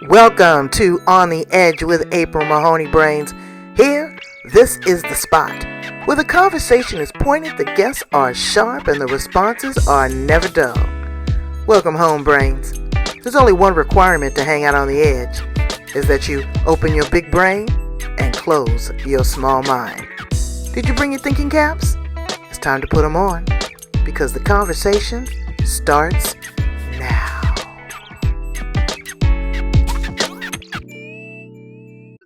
Welcome to On the Edge with April Mahoney Brains. Here, this is the spot where the conversation is pointed, the guests are sharp, and the responses are never dull. Welcome home, Brains. There's only one requirement to hang out on the edge, is that you open your big brain and close your small mind. Did you bring your thinking caps? It's time to put them on, because the conversation starts now.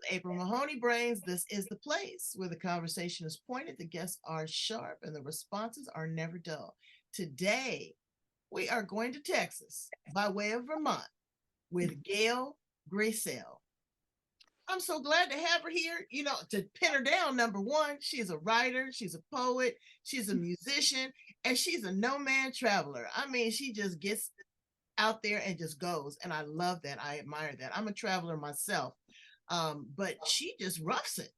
April Mahoney Brains, this is the place where the conversation is pointed, the guests are sharp, and the responses are never dull. Today, we are going to Texas by way of Vermont with Gail Grycel. I'm so glad to have her here, to pin her down. Number one, she's a writer, she's a poet, she's a musician, and she's a no-man traveler. I mean, she just gets out there and just goes, and I love that. I admire that. I'm a traveler myself. But she just roughs it.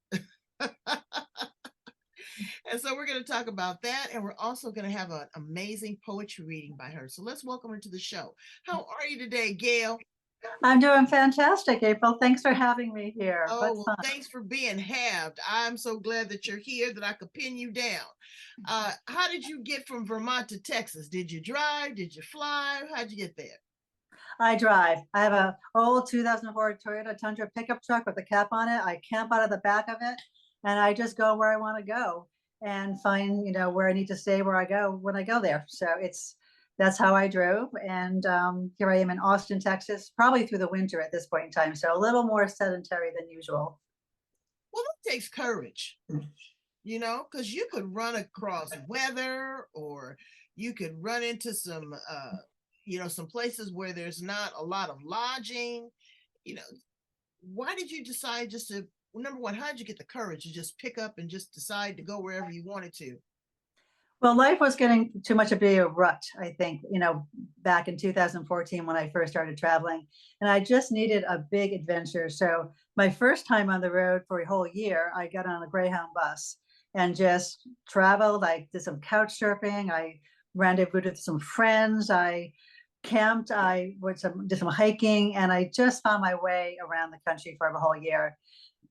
And so we're going to talk about that. And we're also going to have an amazing poetry reading by her. So let's welcome her to the show. How are you today, Gail? I'm doing fantastic, April. Thanks for having me here. Oh, well, thanks for being halved. I'm so glad that you're here, that I could pin you down. How did you get from Vermont to Texas? Did you drive? Did you fly? How'd you get there? I drive. I have a old 2004 Toyota Tundra pickup truck with a cap on it. I camp out of the back of it, and I just go where I want to go and find, where I need to stay, where I go when I go there. So that's how I drove. And here I am in Austin, Texas, probably through the winter at this point in time. So a little more sedentary than usual. Well, it takes courage, because you could run across weather, or you could run into some some places where there's not a lot of lodging. Why did you decide just to, number one, how did you get the courage to just pick up and just decide to go wherever you wanted to? Well, life was getting too much to be a rut, I think, back in 2014 when I first started traveling, and I just needed a big adventure. So my first time on the road for a whole year, I got on a Greyhound bus and just traveled. I did some couch surfing. I rendezvoused with some friends. I camped, I did some hiking, and I just found my way around the country for a whole year.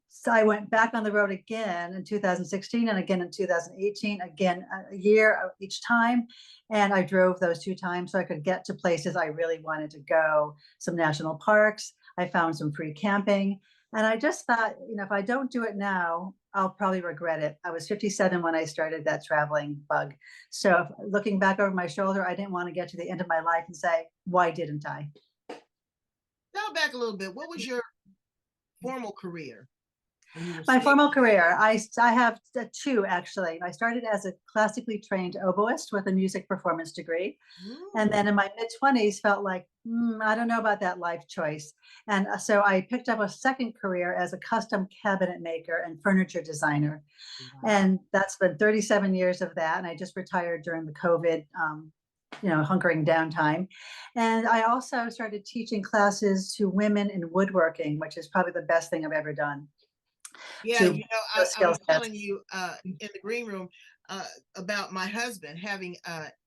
So I went back on the road again in 2016 and again in 2018, again a year each time. And I drove those 2 times so I could get to places I really wanted to go, some national parks. I found some free camping. And I just thought, if I don't do it now, I'll probably regret it. I was 57 when I started that traveling bug. So looking back over my shoulder, I didn't want to get to the end of my life and say, why didn't I? Dial back a little bit. What was your formal career? My formal career, I have 2 actually. I started as a classically trained oboist with a music performance degree. And then in my mid-20s felt like, I don't know about that life choice. And so I picked up a second career as a custom cabinet maker and furniture designer. And that's been 37 years of that. And I just retired during the COVID hunkering down time. And I also started teaching classes to women in woodworking, which is probably the best thing I've ever done. Yeah, I was telling you in the green room about my husband having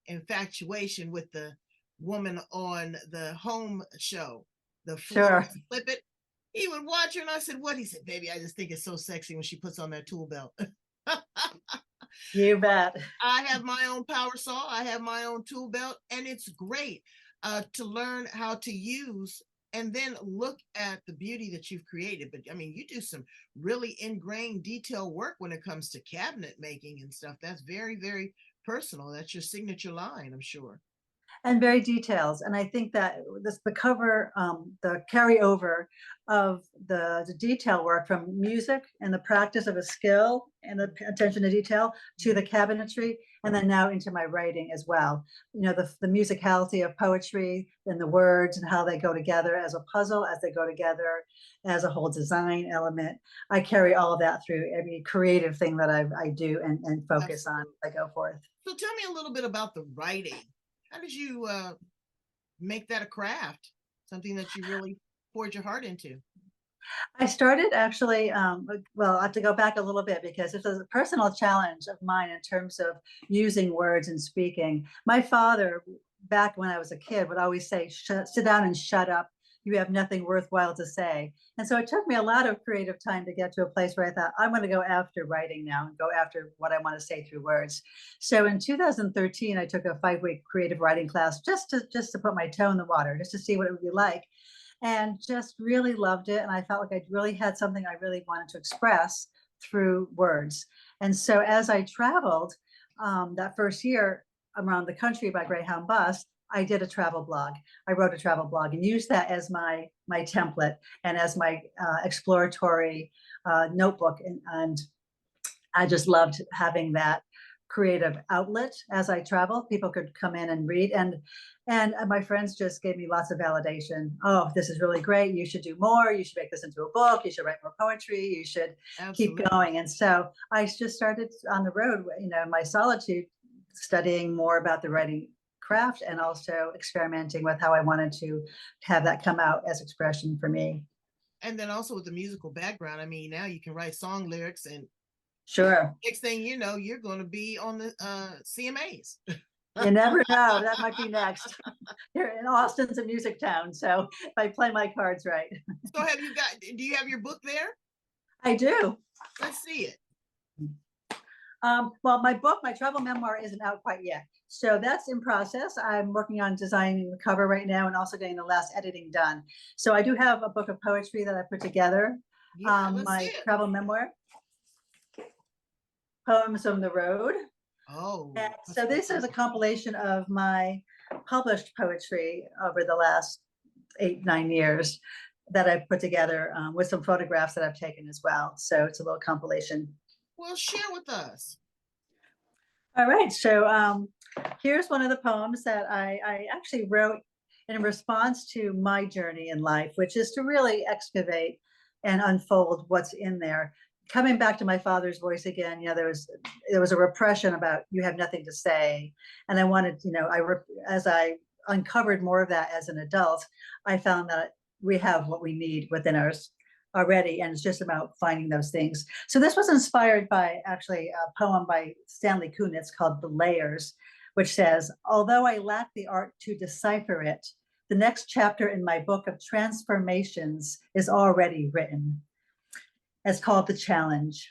infatuation with the woman on the home show, the Sure. Flip It. He would watch her, and I said, "What?" He said, "Baby, I just think it's so sexy when she puts on that tool belt." You bet. I have my own power saw. I have my own tool belt, and it's great to learn how to use and then look at the beauty that you've created. But I mean, you do some really ingrained detail work when it comes to cabinet making and stuff. That's very, very personal. That's your signature line, I'm sure. And very details. And I think that the cover, the carryover of the detail work from music and the practice of a skill and the attention to detail to the cabinetry, and then now into my writing as well. The musicality of poetry and the words and how they go together as a puzzle, as they go together as a whole design element. I carry all of that through every creative thing that I do and focus on as I go forth. So tell me a little bit about the writing. How did you make that a craft, something that you really poured your heart into? I started actually, well, I have to go back a little bit because it's a personal challenge of mine in terms of using words and speaking. My father, back when I was a kid, would always say, sit down and shut up. you have nothing worthwhile to say. And so it took me a lot of creative time to get to a place where I thought, I'm going to go after writing now and go after what I want to say through words. So in 2013, I took a 5-week creative writing class just to put my toe in the water, just to see what it would be like, and just really loved it. And I felt like I really had something I really wanted to express through words. And so as I traveled that first year around the country by Greyhound bus, I did a travel blog. I wrote a travel blog and used that as my template and as my exploratory notebook. And I just loved having that creative outlet as I traveled. People could come in and read, and my friends just gave me lots of validation. Oh, this is really great. You should do more. You should make this into a book. You should write more poetry. You should keep going. And so I just started on the road, in my solitude, studying more about the writing craft and also experimenting with how I wanted to have that come out as expression for me. And then also with the musical background, I mean, now you can write song lyrics, and sure, next thing you know, you're going to be on the CMAs. You never know. That might be next. Here in Austin's a music town, so if I play my cards right. So do you have your book there? I do. Let's see it. Well, my book, my travel memoir, isn't out quite yet. So that's in process. I'm working on designing the cover right now and also getting the last editing done. So I do have a book of poetry that I put together. Yeah, my travel memoir, Poems on the Road. Oh. And so this is a compilation of my published poetry over the last 8-9 years that I've put together with some photographs that I've taken as well. So it's a little compilation. Well, share with us. All right. So here's one of the poems that I actually wrote in response to my journey in life, which is to really excavate and unfold what's in there. Coming back to my father's voice again, there was a repression about you have nothing to say. And I wanted, as I uncovered more of that as an adult, I found that we have what we need within us already, and it's just about finding those things. So this was inspired by actually a poem by Stanley Kunitz called The Layers, which says, although I lack the art to decipher it, the next chapter in my book of transformations is already written. It's called The Challenge.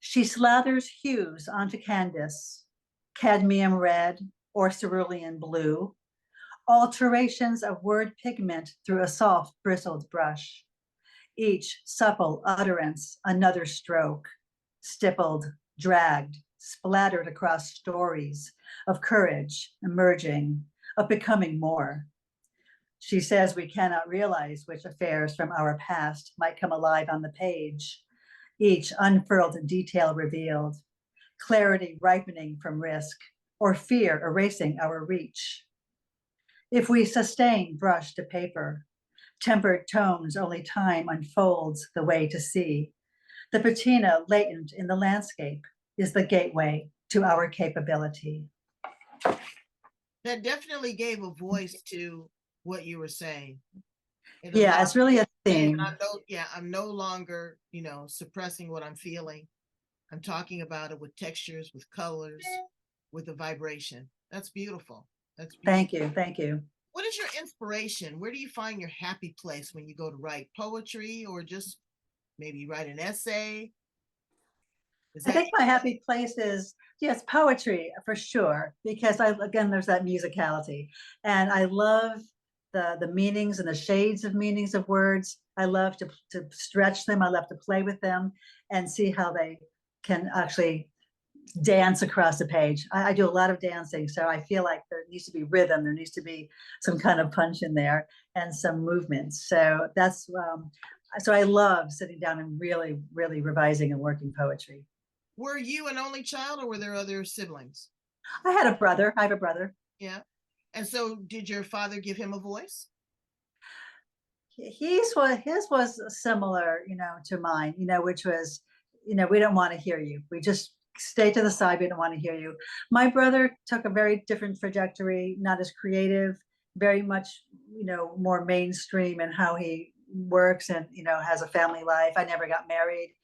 She slathers hues onto canvas, cadmium red or cerulean blue, alterations of word pigment through a soft bristled brush. Each supple utterance, another stroke, stippled, dragged, splattered across stories of courage, emerging, of becoming more. She says we cannot realize which affairs from our past might come alive on the page, each unfurled detail revealed, clarity ripening from risk, or fear erasing our reach. If we sustain brush to paper, tempered tones only time unfolds the way to see. The patina latent in the landscape is the gateway to our capability. That definitely gave a voice to what you were saying. Yeah, it's really a theme. I'm no longer, suppressing what I'm feeling. I'm talking about it with textures, with colors, with a vibration. That's beautiful. That's beautiful. Thank you. What is your inspiration? Where do you find your happy place when you go to write poetry, or just maybe write an essay? I think my happy place is, yes, poetry for sure, because there's that musicality, and I love the meanings and the shades of meanings of words. I love to stretch them. I love to play with them and see how they can actually dance across a page. I do a lot of dancing, so I feel like there needs to be rhythm. There needs to be some kind of punch in there and some movements. So that's so I love sitting down and really, really revising and working poetry. Were you an only child, or were there other siblings? I had a brother. I have a brother. Yeah. And so did your father give him a voice? His was similar, to mine, which was, we don't want to hear you. We just stay to the side. We don't want to hear you. My brother took a very different trajectory, not as creative, very much, more mainstream in how he works and, has a family life. I never got married.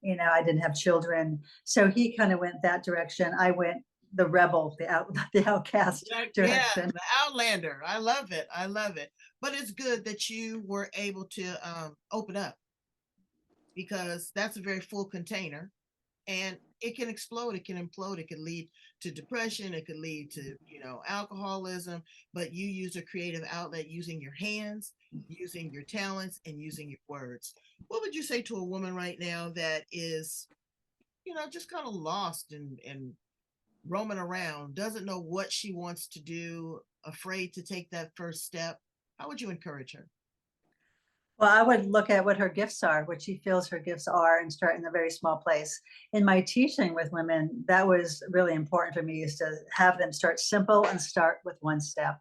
I didn't have children. So he kind of went that direction. I went the rebel, the outcast direction. Yeah, the outlander. I love it. But it's good that you were able to open up, because that's a very full container, and it can explode, it can implode, it can lead to depression, it could lead to, alcoholism. But you use a creative outlet using your hands, using your talents, and using your words. What would you say to a woman right now that is, just kind of lost and roaming around, doesn't know what she wants to do, afraid to take that first step? How would you encourage her? Well, I would look at what her gifts are, what she feels her gifts are, and start in a very small place. In my teaching with women, that was really important for me, is to have them start simple and start with one step.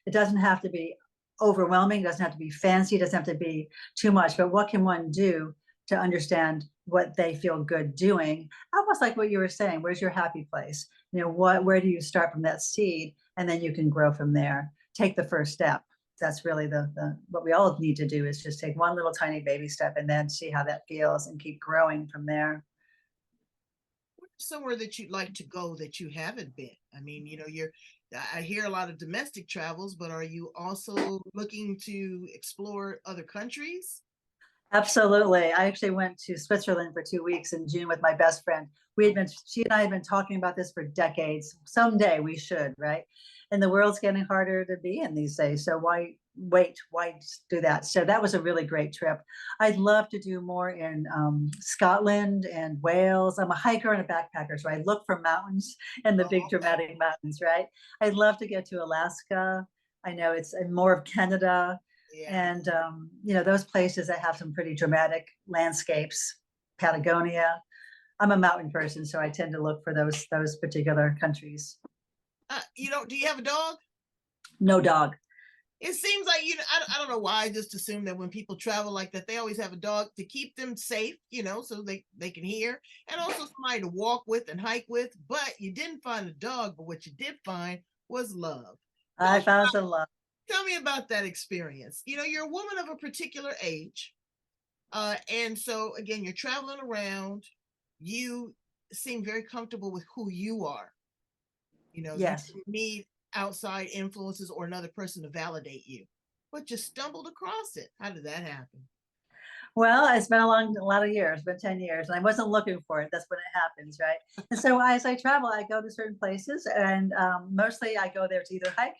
It doesn't have to be overwhelming, it doesn't have to be fancy, it doesn't have to be too much, but what can one do to understand what they feel good doing? Almost like what you were saying, where's your happy place? Where do you start from that seed? And then you can grow from there. Take the first step. That's really the what we all need to do, is just take one little tiny baby step and then see how that feels and keep growing from there. Somewhere that you'd like to go that you haven't been? I mean, I hear a lot of domestic travels, but are you also looking to explore other countries? Absolutely. I actually went to Switzerland for 2 weeks in June with my best friend. She and I have been talking about this for decades. Someday we should, right? And the world's getting harder to be in these days. So why wait? Why do that? So that was a really great trip. I'd love to do more in Scotland and Wales. I'm a hiker and a backpacker, so I look for mountains and the big Oh, okay. dramatic mountains, right? I'd love to get to Alaska. I know it's and more of Canada, Yeah. and those places that have some pretty dramatic landscapes. Patagonia. I'm a mountain person, so I tend to look for those particular countries. Do you have a dog? No dog. It seems like, I don't know why. I just assume that when people travel like that, they always have a dog to keep them safe, so they can hear, and also somebody to walk with and hike with. But you didn't find a dog, but what you did find was love. I found some love. Tell me about that experience. You're a woman of a particular age. And so, again, you're traveling around. You seem very comfortable with who you are. You Yes. didn't need outside influences or another person to validate you, but you stumbled across it. How did that happen? Well, it's been a lot of years, been 10 years, and I wasn't looking for it. That's when it happens, right? And so as I travel, I go to certain places, and mostly I go there to either hike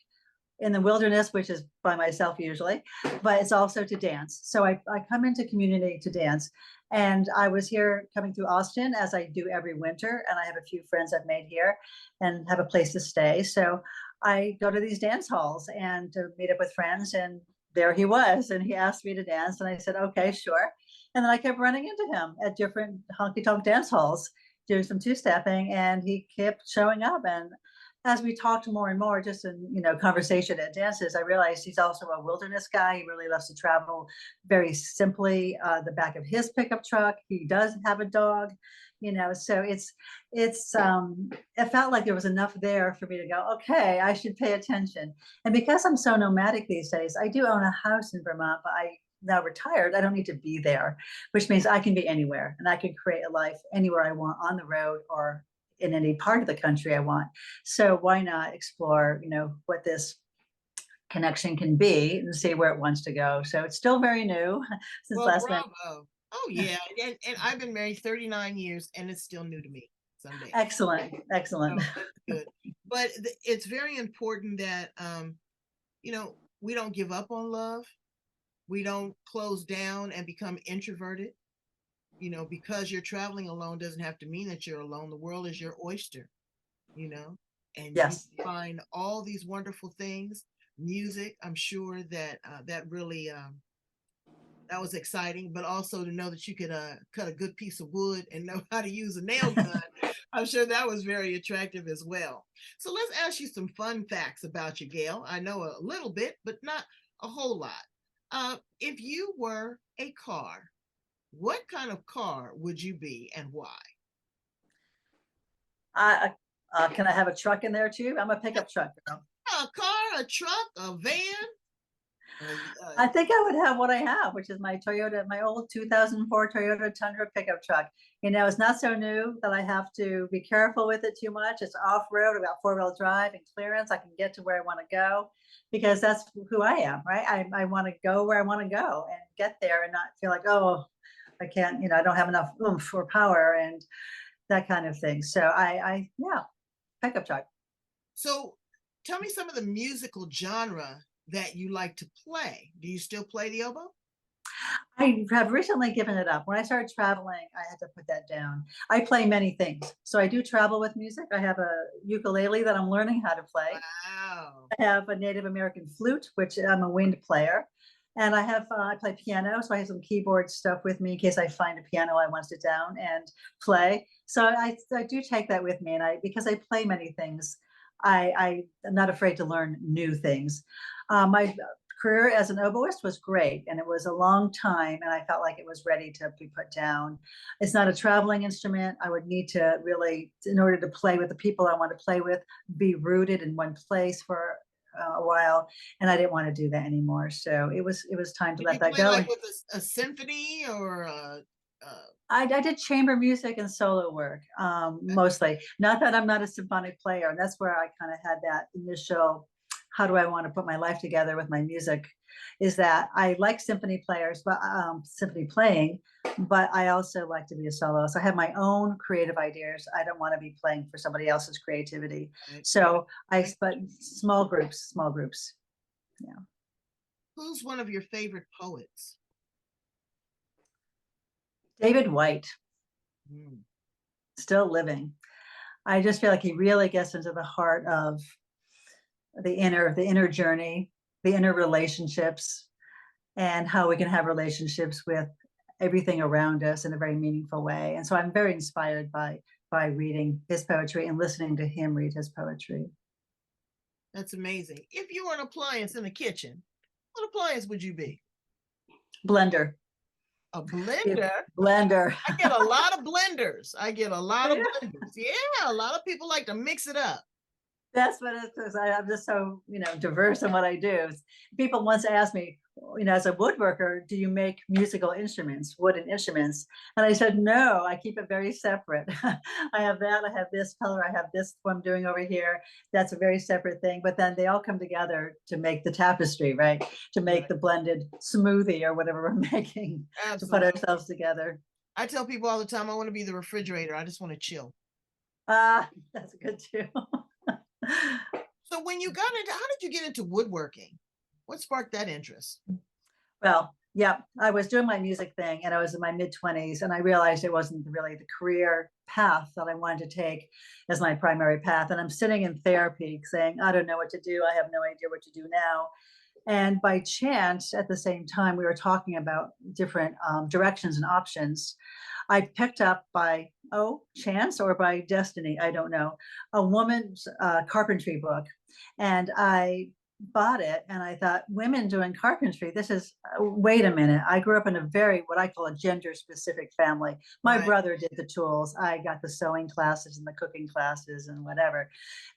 in the wilderness, which is by myself usually, but it's also to dance. So I come into community to dance. And I was here coming through Austin, as I do every winter, and I have a few friends I've made here and have a place to stay. So I go to these dance halls and to meet up with friends, and there he was, and he asked me to dance, and I said, okay, sure. And then I kept running into him at different honky tonk dance halls doing some two-stepping, and he kept showing up. And as we talked more and more, just in conversation at dances, I realized he's also a wilderness guy. He really loves to travel very simply. The back of his pickup truck, he does have a dog. So it felt like there was enough there for me to go, okay, I should pay attention. And because I'm so nomadic these days, I do own a house in Vermont, but I now retired, I don't need to be there, which means I can be anywhere and I can create a life anywhere I want, on the road or in any part of the country I want. So why not explore, what this connection can be and see where it wants to go. So it's still very new since Well, last month. bravo. Oh, yeah. And I've been married 39 years, and it's still new to me some days. Excellent. Excellent. Oh, that's good. But it's very important that, we don't give up on love. We don't close down and become introverted. Because you're traveling alone doesn't have to mean that you're alone. The world is your oyster, you know, and you Yes. find all these wonderful things. Music, I'm sure that that really that was exciting, but also to know that you could cut a good piece of wood and know how to use a nail gun. I'm sure that was very attractive as well. So let's ask you some fun facts about you, Gail. I know a little bit, but not a whole lot. If you were a car, what kind of car would you be and why? Can I have a truck in there too? I'm a pickup truck girl. A car, a truck, a van? Uh, I think I would have what I have, which is my old 2004 Toyota Tundra pickup truck. It's not so new that I have to be careful with it too much. It's off-road, about four-wheel drive and clearance. I can get to where I want to go because that's who I am, right? I want to go where I want to go and get there and not feel like, oh, I can't, I don't have enough oomph or power and that kind of thing. So yeah, pickup truck. so tell me some of the musical genre that you like to play. Do you still play the oboe? I have recently given it up. When I started traveling, I had to put that down. I play many things. So I do travel with music. I have a ukulele that I'm learning how to play. Wow. I have a Native American flute, which I'm a wind player. And I play piano. So I have some keyboard stuff with me in case I find a piano I want to sit down and play. So I do take that with me. And because I play many things, I'm not afraid to learn new things. My career as an oboist was great, and it was a long time, and I felt like it was ready to be put down. It's not a traveling instrument. I would need to really, in order to play with the people I want to play with, be rooted in one place for a while, and I didn't want to do that anymore. So it was time to Did let you that play go. like And with a symphony or I did chamber music and solo work, mostly. Not that I'm not a symphonic player, and that's where I kind of had that initial, how do I want to put my life together with my music? Is that I like symphony players, but symphony playing, but I also like to be a soloist. I have my own creative ideas. I don't want to be playing for somebody else's creativity. right? So but small groups. Yeah. Who's one of your favorite poets? David White, Mm. still living. I just feel like he really gets into the heart of the inner journey, the inner relationships, and how we can have relationships with everything around us in a very meaningful way. And so I'm very inspired by reading his poetry and listening to him read his poetry. That's amazing. If you were an appliance in the kitchen, what appliance would you be? Blender. A blender? Blender. I get a lot of blenders. I get a lot of Yeah. blenders. Yeah, a lot of people like to mix it up. That's what it is. I'm just so, diverse in what I do. People once asked me, as a woodworker, do you make musical instruments, wooden instruments? And I said, no, I keep it very separate. I have that, I have this color, I have this one I'm doing over here. That's a very separate thing. But then they all come together to make the tapestry, right? To make Right. the blended smoothie or whatever we're making, to put Absolutely. ourselves together. I tell people all the time I want to be the refrigerator. I just want to chill. That's good too. So when you got into, how did you get into woodworking? What sparked that interest? Well, yeah, I was doing my music thing and I was in my mid 20s and I realized it wasn't really the career path that I wanted to take as my primary path. And I'm sitting in therapy saying, I don't know what to do. I have no idea what to do now. And by chance, at the same time, we were talking about different directions and options. I picked up by, chance or by destiny, I don't know, a woman's carpentry book. And I bought it and I thought, women doing carpentry, this is, wait a minute. I grew up in a very, what I call a gender specific family. My Right. brother did the tools. I got the sewing classes and the cooking classes and whatever.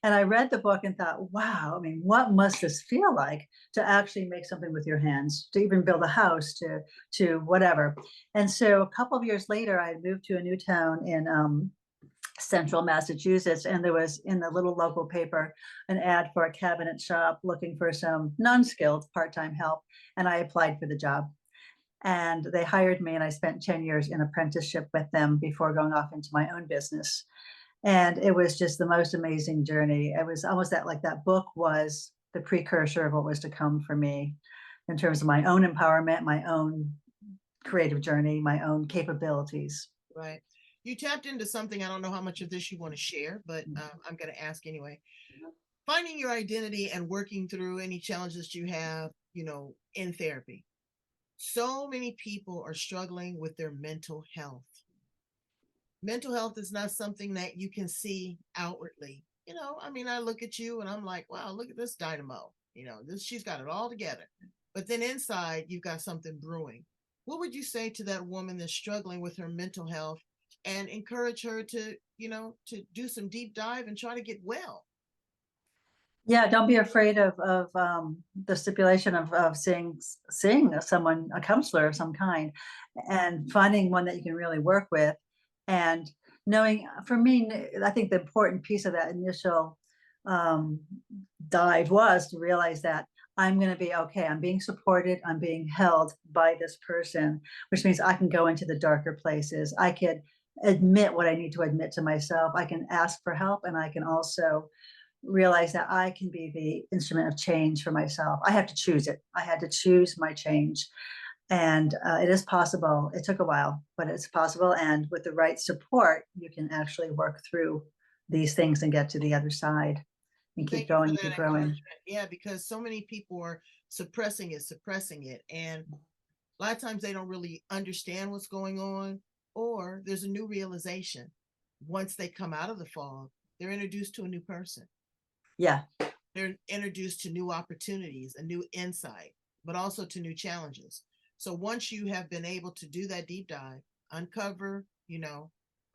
And I read the book and thought, wow, I mean, what must this feel like to actually make something with your hands, to even build a house, to whatever. And so a couple of years later, I moved to a new town in central Massachusetts, and there was in the little local paper an ad for a cabinet shop looking for some non-skilled part-time help, and I applied for the job. And they hired me, and I spent 10 years in apprenticeship with them before going off into my own business. And it was just the most amazing journey. It was almost that book was the precursor of what was to come for me in terms of my own empowerment, my own creative journey, my own capabilities. Right. You tapped into something. I don't know how much of this you want to share, but I'm going to ask anyway. Finding your identity and working through any challenges you have, in therapy. So many people are struggling with their mental health. Mental health is not something that you can see outwardly. I mean, I look at you and I'm like, wow, look at this dynamo. She's got it all together. But then inside, you've got something brewing. What would you say to that woman that's struggling with her mental health and encourage her to do some deep dive and try to get well? Yeah, don't be afraid of the stipulation of seeing someone, a counselor of some kind, and finding one that you can really work with, and knowing. For me, I think the important piece of that initial um, dive was to realize that I'm going to be okay. I'm being supported. I'm being held by this person, which means I can go into the darker places. I can admit what I need to admit to myself. I can ask for help, and I can also realize that I can be the instrument of change for myself. I have to choose it. I had to choose my change. And it is possible. It took a while, but it's possible. And with the right support, you can actually work through these things and get to the other side and keep Thank you going for and that keep growing. encouragement. Yeah, because so many people are suppressing it. And a lot of times they don't really understand what's going on, or there's a new realization. Once they come out of the fog, they're introduced to a new person. Yeah, They're introduced to new opportunities, a new insight, but also to new challenges. So once you have been able to do that deep dive, uncover,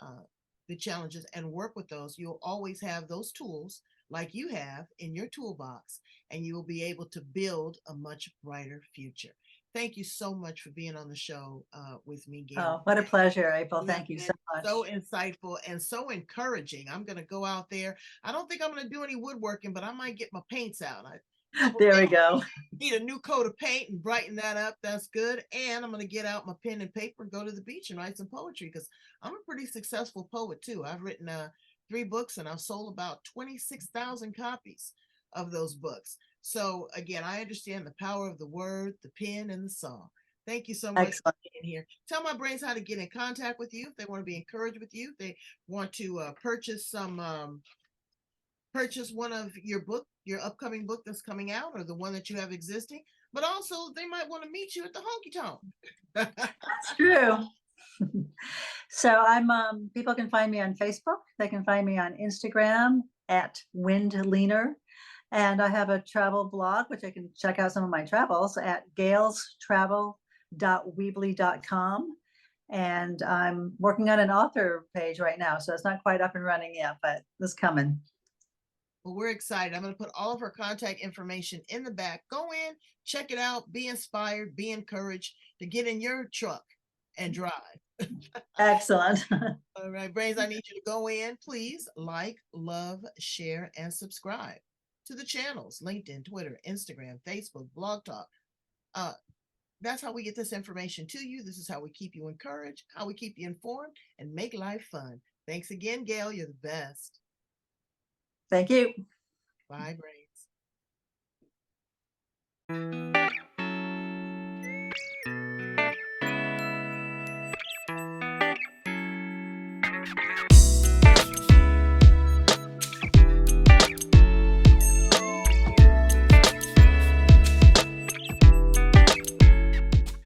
uh, the challenges and work with those, you'll always have those tools like you have in your toolbox, and you will be able to build a much brighter future. Thank you so much for being on the show with me, Gail. oh, what a pleasure, April. You have Thank you so been so much. insightful and so encouraging. I'm going to go out there. I don't think I'm going to do any woodworking, but I might get my paints out. A couple There we things go. need a new coat of paint and brighten that up. That's good. And I'm going to get out my pen and paper, go to the beach and write some poetry, because I'm a pretty successful poet too. I've written 3 books, and I've sold about 26,000 copies of those books. So again, I understand the power of the word, the pen, and the song. Thank you so much for Excellent. being here. Tell my brains how to get in contact with you if they want to be encouraged with you. If they want to purchase one of your upcoming book that's coming out, or the one that you have existing. But also, they might want to meet you at the honky tonk. That's true. So people can find me on Facebook. They can find me on Instagram at Windleaner. And I have a travel blog, which I can check out some of my travels at gailstravel.weebly.com. And I'm working on an author page right now. So it's not quite up and running yet, but it's coming. Well, we're excited. I'm going to put all of her contact information in the back. Go in, check it out, be inspired, be encouraged to get in your truck and drive. Excellent. All right, Brains, I need you to go in, please like, love, share, and subscribe to the channels: LinkedIn, Twitter, Instagram, Facebook, Blog Talk. Uh, that's how we get this information to you. This is how we keep you encouraged, how we keep you informed, and make life fun. Thanks again, Gail. You're the best. Thank you. Bye, Brains.